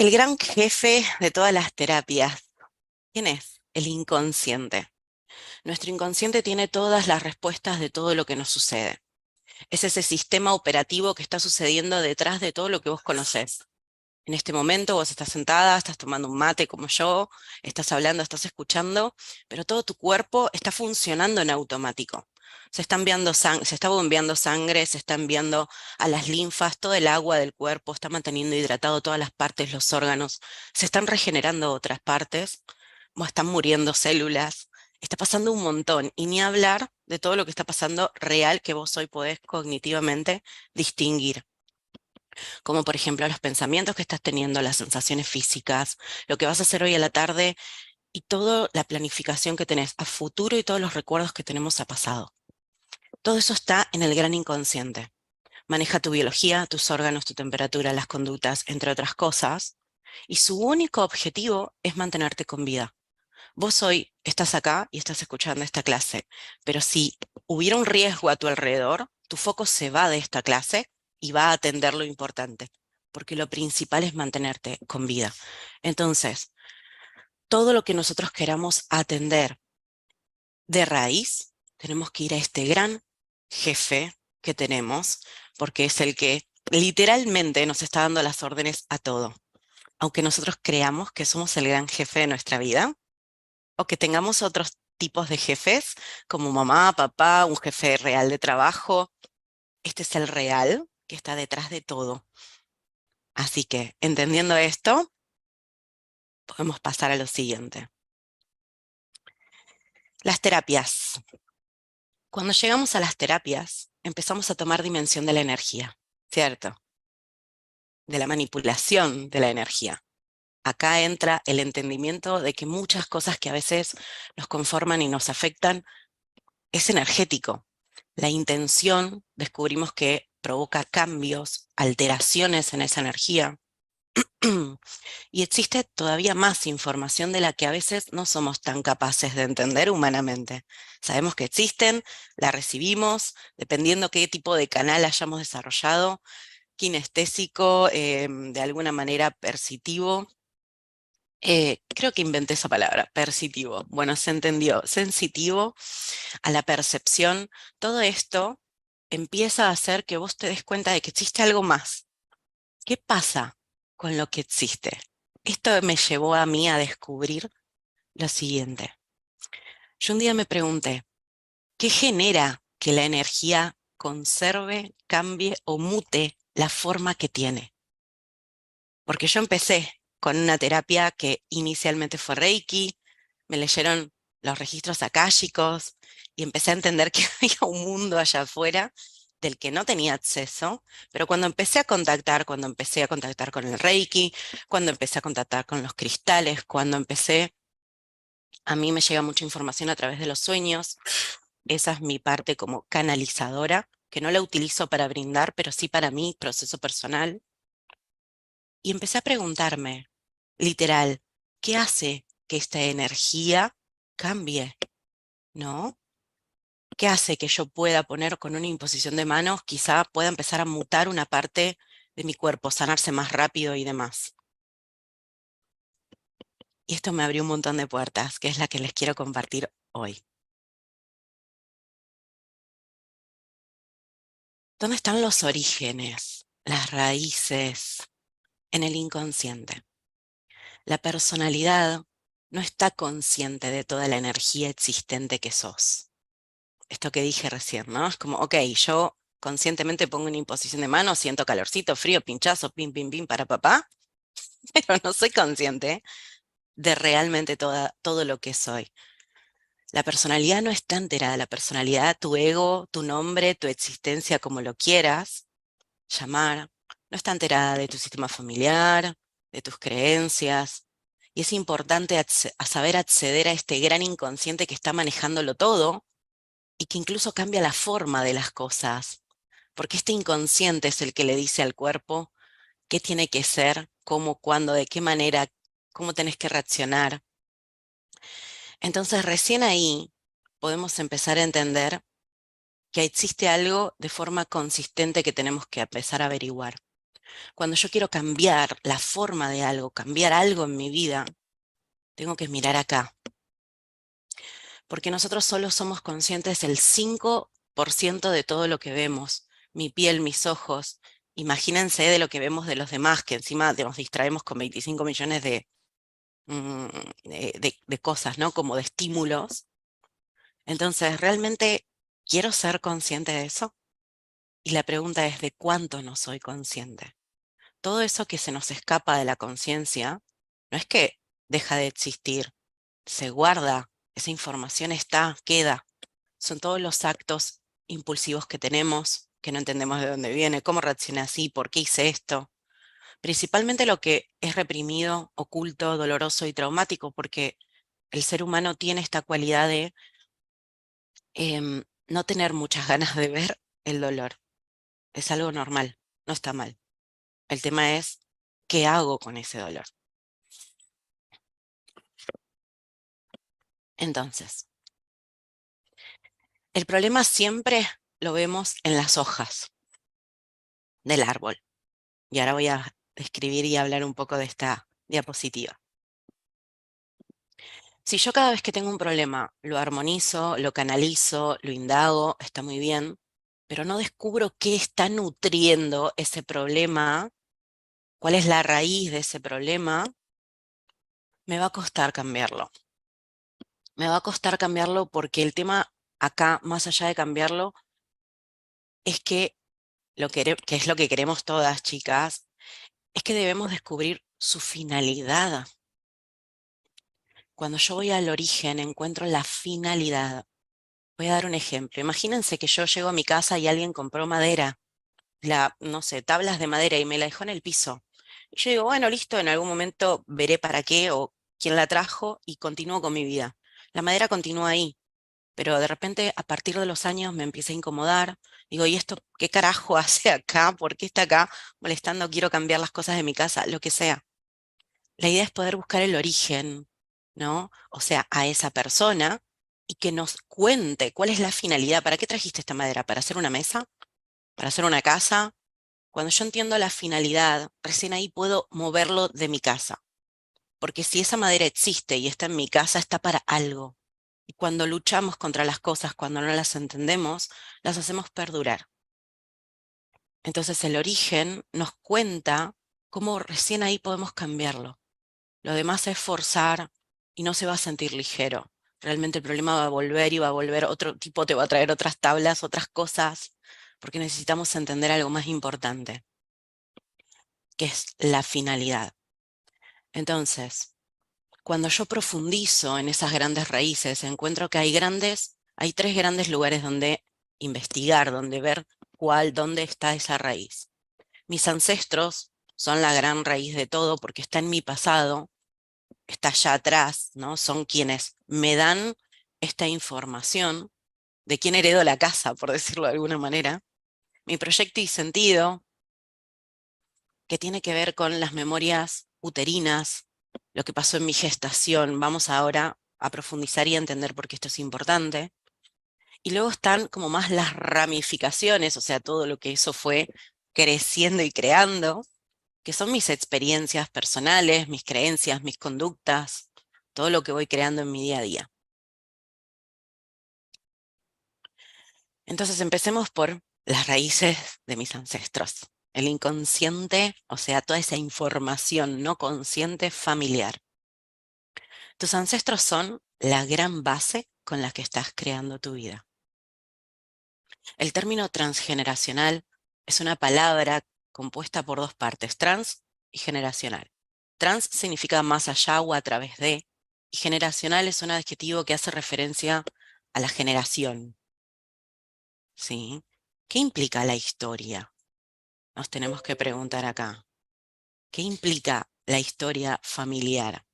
El gran jefe de todas las terapias, ¿quién es? El inconsciente. Nuestro inconsciente tiene todas las respuestas de todo lo que nos sucede. Es ese sistema operativo que está sucediendo detrás de todo lo que vos conocés. En este momento vos estás sentada, estás tomando un mate como yo, estás hablando, estás escuchando, pero todo tu cuerpo está funcionando en automático. Se está bombeando sangre, se está enviando a las linfas, todo el agua del cuerpo, está manteniendo hidratado todas las partes, los órganos, se están regenerando otras partes, o están muriendo células. Está pasando un montón, y ni hablar de todo lo que está pasando real que vos hoy podés cognitivamente distinguir, como por ejemplo los pensamientos que estás teniendo, las sensaciones físicas, lo que vas a hacer hoy a la tarde y toda la planificación que tenés a futuro y todos los recuerdos que tenemos a pasado. Todo eso está en el gran inconsciente. Maneja tu biología, tus órganos, tu temperatura, las conductas, entre otras cosas, y su único objetivo es mantenerte con vida. Vos hoy estás acá y estás escuchando esta clase, pero si hubiera un riesgo a tu alrededor, tu foco se va de esta clase y va a atender lo importante, porque lo principal es mantenerte con vida. Entonces, todo lo que nosotros queramos atender de raíz, tenemos que ir a este gran jefe que tenemos, porque es el que literalmente nos está dando las órdenes a todo. Aunque nosotros creamos que somos el gran jefe de nuestra vida, o que tengamos otros tipos de jefes, como mamá, papá, un jefe real de trabajo. Este es el real que está detrás de todo. Así que, entendiendo esto, podemos pasar a lo siguiente. Las terapias. Cuando llegamos a las terapias, empezamos a tomar dimensión de la energía, ¿cierto? De la manipulación de la energía. Acá entra el entendimiento de que muchas cosas que a veces nos conforman y nos afectan es energético. La intención, descubrimos que provoca cambios, alteraciones en esa energía. Y existe todavía más información de la que a veces no somos tan capaces de entender humanamente. Sabemos que existen, la recibimos, dependiendo qué tipo de canal hayamos desarrollado, kinestésico, de alguna manera percitivo. Creo que inventé esa palabra, percitivo. Bueno, se entendió, sensitivo a la percepción. Todo esto empieza a hacer que vos te des cuenta de que existe algo más. ¿Qué pasa con lo que existe? Esto me llevó a mí a descubrir lo siguiente. Yo un día me pregunté, ¿qué genera que la energía conserve, cambie o mute la forma que tiene? Porque yo empecé con una terapia que inicialmente fue Reiki, me leyeron los registros akáshicos y empecé a entender que había un mundo allá afuera del que no tenía acceso, pero cuando empecé a contactar con el Reiki, cuando empecé a contactar con los cristales, a mí me llega mucha información a través de los sueños. Esa es mi parte como canalizadora, que no la utilizo para brindar, pero sí para mi proceso personal. Y empecé a preguntarme, literal, ¿qué hace que esta energía cambie? ¿No? ¿Qué hace que yo pueda poner con una imposición de manos, quizá pueda empezar a mutar una parte de mi cuerpo, sanarse más rápido y demás? Y esto me abrió un montón de puertas, que es la que les quiero compartir hoy. ¿Dónde están los orígenes, las raíces? En el inconsciente. La personalidad no está consciente de toda la energía existente que sos. Esto que dije recién, ¿no? Es como, ok, yo conscientemente pongo una imposición de mano, siento calorcito, frío, pinchazo, pim, pim, pim para papá, pero no soy consciente de realmente todo lo que soy. La personalidad no está enterada, la personalidad, tu ego, tu nombre, tu existencia, como lo quieras llamar, no está enterada de tu sistema familiar, de tus creencias. Y es importante saber acceder a este gran inconsciente que está manejándolo todo y que incluso cambia la forma de las cosas. Porque este inconsciente es el que le dice al cuerpo qué tiene que ser, cómo, cuándo, de qué manera, cómo tenés que reaccionar. Entonces recién ahí podemos empezar a entender que existe algo de forma consistente que tenemos que empezar a averiguar. Cuando yo quiero cambiar la forma de algo, cambiar algo en mi vida, tengo que mirar acá. Porque nosotros solo somos conscientes del 5% de todo lo que vemos. Mi piel, mis ojos. Imagínense de lo que vemos de los demás, que encima nos distraemos con 25 millones mm, de cosas, ¿no? Como de estímulos. Entonces, ¿realmente quiero ser consciente de eso? Y la pregunta es, ¿de cuánto no soy consciente? Todo eso que se nos escapa de la conciencia, no es que deja de existir, se guarda, esa información está, queda. Son todos los actos impulsivos que tenemos, que no entendemos de dónde viene, cómo reaccioné así, por qué hice esto. Principalmente lo que es reprimido, oculto, doloroso y traumático, porque el ser humano tiene esta cualidad de no tener muchas ganas de ver el dolor. Es algo normal, no está mal. El tema es, ¿qué hago con ese dolor? Entonces, el problema siempre lo vemos en las hojas del árbol. Y ahora voy a describir y hablar un poco de esta diapositiva. Si yo cada vez que tengo un problema lo armonizo, lo canalizo, lo indago, está muy bien, pero no descubro qué está nutriendo ese problema, cuál es la raíz de ese problema, me va a costar cambiarlo. Me va a costar cambiarlo porque el tema acá, más allá de cambiarlo, es que que es lo que queremos todas, chicas, es que debemos descubrir su finalidad. Cuando yo voy al origen, encuentro la finalidad. Voy a dar un ejemplo. Imagínense que yo llego a mi casa y alguien compró madera, no sé, tablas de madera y me la dejó en el piso. Y yo digo, bueno, listo, en algún momento veré para qué o quién la trajo y continúo con mi vida. La madera continúa ahí, pero de repente a partir de los años me empieza a incomodar. Digo, ¿y esto qué carajo hace acá? ¿Por qué está acá molestando? Quiero cambiar las cosas de mi casa, lo que sea. La idea es poder buscar el origen, ¿no? O sea, a esa persona y que nos cuente cuál es la finalidad. ¿Para qué trajiste esta madera? ¿Para hacer una mesa? ¿Para hacer una casa? Cuando yo entiendo la finalidad, recién ahí puedo moverlo de mi casa. Porque si esa madera existe y está en mi casa, está para algo. Y cuando luchamos contra las cosas, cuando no las entendemos, las hacemos perdurar. Entonces el origen nos cuenta cómo recién ahí podemos cambiarlo. Lo demás es forzar y no se va a sentir ligero. Realmente el problema va a volver y va a volver, otro tipo te va a traer otras tablas, otras cosas, porque necesitamos entender algo más importante, que es la finalidad. Entonces, cuando yo profundizo en esas grandes raíces, encuentro que hay tres grandes lugares donde investigar, donde ver dónde está esa raíz. Mis ancestros son la gran raíz de todo porque está en mi pasado, está allá atrás, ¿no? Son quienes me dan esta información de quién heredo la casa, por decirlo de alguna manera. Mi proyecto y sentido, que tiene que ver con las memorias uterinas, lo que pasó en mi gestación. Vamos ahora a profundizar y a entender por qué esto es importante. Y luego están como más las ramificaciones, o sea, todo lo que eso fue creciendo y creando, que son mis experiencias personales, mis creencias, mis conductas, todo lo que voy creando en mi día a día. Entonces empecemos por las raíces de mis ancestros. El inconsciente, o sea, toda esa información no consciente familiar. Tus ancestros son la gran base con la que estás creando tu vida. El término transgeneracional es una palabra compuesta por dos partes, trans y generacional. Trans significa más allá o a través de, y generacional es un adjetivo que hace referencia a la generación. ¿Sí? ¿Qué implica la historia? Nos tenemos que preguntar acá. ¿Qué implica la historia familiar?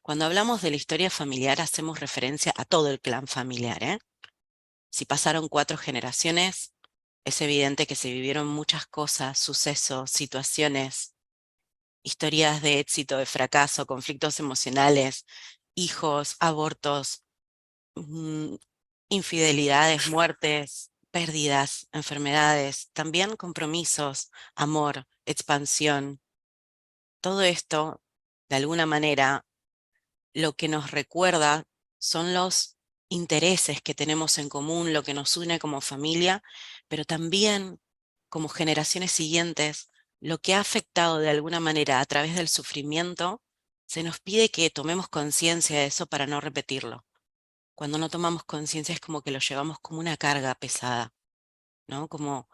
Cuando hablamos de la historia familiar hacemos referencia a todo el clan familiar, ¿eh? Si pasaron 4 generaciones, es evidente que se vivieron muchas cosas, sucesos, situaciones, historias de éxito, de fracaso, conflictos emocionales, hijos, abortos, mm, infidelidades, muertes, pérdidas, enfermedades, también compromisos, amor, expansión. Todo esto, de alguna manera, lo que nos recuerda son los intereses que tenemos en común, lo que nos une como familia, pero también como generaciones siguientes, lo que ha afectado de alguna manera a través del sufrimiento, se nos pide que tomemos conciencia de eso para no repetirlo. Cuando no tomamos conciencia es como que lo llevamos como una carga pesada, ¿no? Como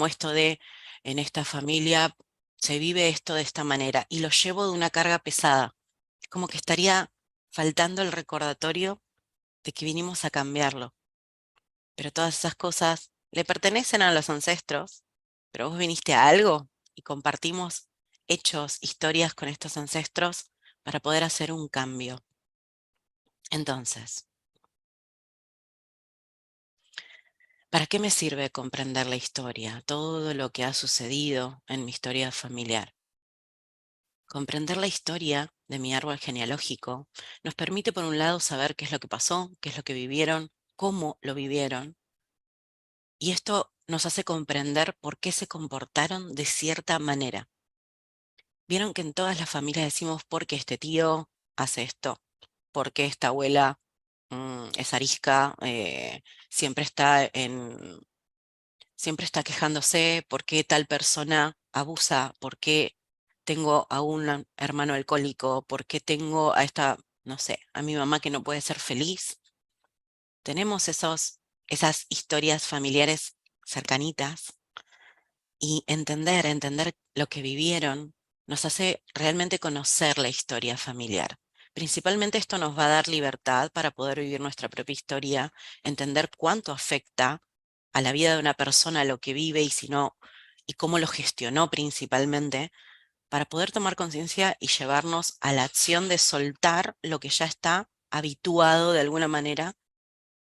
esto de, en esta familia se vive esto de esta manera y lo llevo de una carga pesada. Es como que estaría faltando el recordatorio de que vinimos a cambiarlo. Pero todas esas cosas le pertenecen a los ancestros, pero vos viniste a algo y compartimos hechos, historias con estos ancestros para poder hacer un cambio. Entonces, ¿para qué me sirve comprender la historia, todo lo que ha sucedido en mi historia familiar? Comprender la historia de mi árbol genealógico nos permite, por un lado, saber qué es lo que pasó, qué es lo que vivieron, cómo lo vivieron, y esto nos hace comprender por qué se comportaron de cierta manera. Vieron que en todas las familias decimos por qué este tío hace esto, por qué esta abuela es arisca, siempre está quejándose, por qué tal persona abusa, por qué tengo a un hermano alcohólico, por qué tengo a esta, no sé, a mi mamá que no puede ser feliz. Tenemos esas historias familiares cercanitas y entender lo que vivieron nos hace realmente conocer la historia familiar. Principalmente esto nos va a dar libertad para poder vivir nuestra propia historia, entender cuánto afecta a la vida de una persona lo que vive y si no, y cómo lo gestionó principalmente, para poder tomar conciencia y llevarnos a la acción de soltar lo que ya está habituado de alguna manera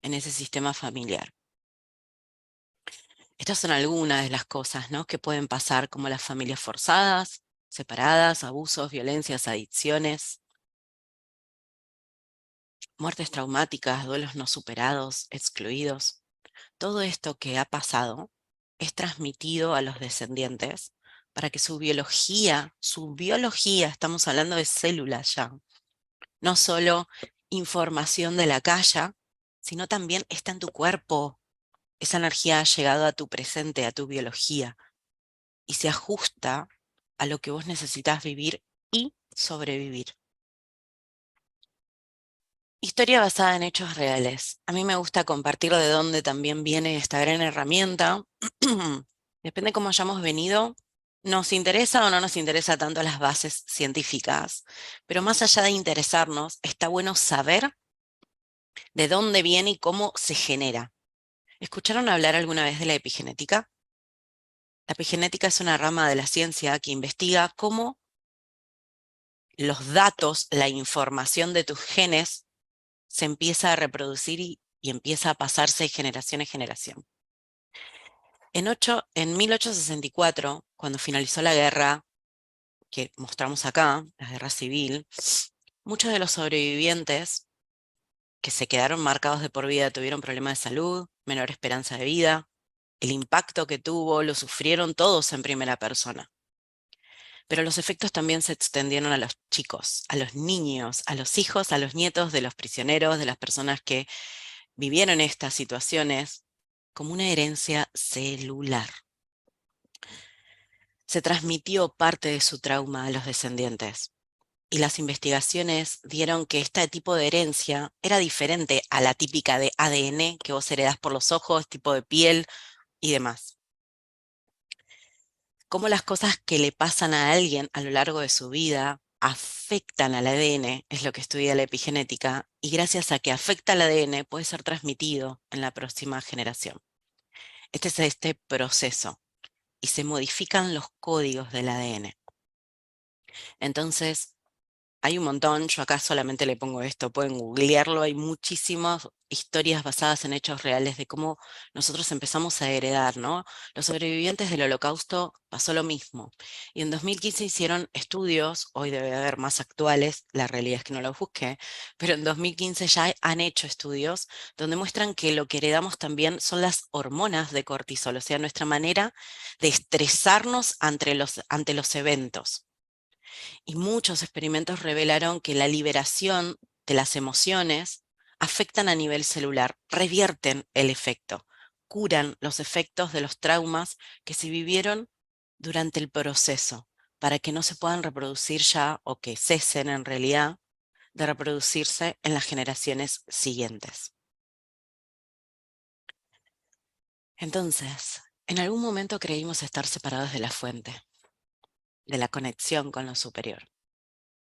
en ese sistema familiar. Estas son algunas de las cosas, ¿no?, que pueden pasar, como las familias forzadas, separadas, abusos, violencias, adicciones, muertes traumáticas, duelos no superados, excluidos. Todo esto que ha pasado es transmitido a los descendientes para que su biología, estamos hablando de células ya, no solo información de la calle, sino también está en tu cuerpo. Esa energía ha llegado a tu presente, a tu biología, y se ajusta a lo que vos necesitas vivir y sobrevivir. Historia basada en hechos reales. A mí me gusta compartir de dónde también viene esta gran herramienta. Depende cómo hayamos venido, nos interesa o no nos interesa tanto las bases científicas, pero más allá de interesarnos, está bueno saber de dónde viene y cómo se genera. ¿Escucharon hablar alguna vez de la epigenética? La epigenética es una rama de la ciencia que investiga cómo los datos, la información de tus genes se empieza a reproducir y empieza a pasarse de generación en generación. En 1864, cuando finalizó la guerra que mostramos acá, la guerra civil, muchos de los sobrevivientes que se quedaron marcados de por vida tuvieron problemas de salud, menor esperanza de vida. El impacto que tuvo lo sufrieron todos en primera persona. Pero los efectos también se extendieron a los chicos, a los niños, a los hijos, a los nietos de los prisioneros, de las personas que vivieron estas situaciones, como una herencia celular. Se transmitió parte de su trauma a los descendientes, y las investigaciones dieron que este tipo de herencia era diferente a la típica de ADN que vos heredás por los ojos, tipo de piel y demás. Cómo las cosas que le pasan a alguien a lo largo de su vida afectan al ADN, es lo que estudia la epigenética, y gracias a que afecta al ADN puede ser transmitido en la próxima generación. Este es este proceso, y se modifican los códigos del ADN. Entonces, Hay un montón, yo acá solamente le pongo esto, pueden googlearlo, hay muchísimas historias basadas en hechos reales de cómo nosotros empezamos a heredar, ¿no? Los sobrevivientes del Holocausto pasó lo mismo. Y en 2015 hicieron estudios, hoy debe haber más actuales, la realidad es que no los busqué, pero en 2015 ya han hecho estudios donde muestran que lo que heredamos también son las hormonas de cortisol, o sea, nuestra manera de estresarnos ante los eventos. Y muchos experimentos revelaron que la liberación de las emociones afectan a nivel celular, revierten el efecto, curan los efectos de los traumas que se vivieron durante el proceso, para que no se puedan reproducir ya o que cesen en realidad de reproducirse en las generaciones siguientes. Entonces, en algún momento creímos estar separados de la fuente, de la conexión con lo superior,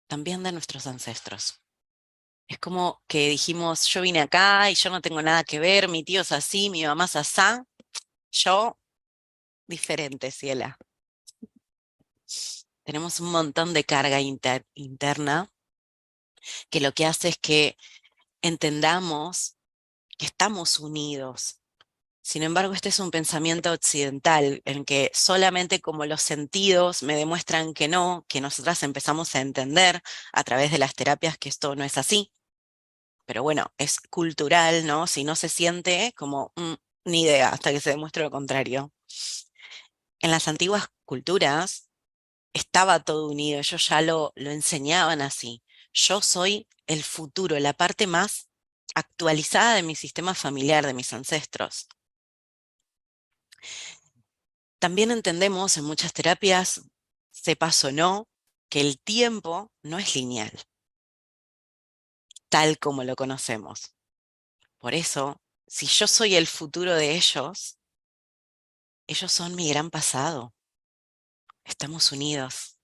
también de nuestros ancestros. Es como que dijimos, yo vine acá y yo no tengo nada que ver, mi tío es así, mi mamá es asá, yo diferente, ciela. Tenemos un montón de carga interna que lo que hace es que entendamos que estamos unidos. Sin embargo, este es un pensamiento occidental en que solamente como los sentidos me demuestran que no, que nosotras empezamos a entender a través de las terapias que esto no es así. Pero bueno, es cultural, ¿no? Si no se siente como, ni idea, hasta que se demuestre lo contrario. En las antiguas culturas estaba todo unido, ellos ya lo enseñaban así. Yo soy el futuro, la parte más actualizada de mi sistema familiar, de mis ancestros. También entendemos en muchas terapias, sepas o no, que el tiempo no es lineal, tal como lo conocemos. Por eso, si yo soy el futuro de ellos son mi gran pasado. Estamos unidos.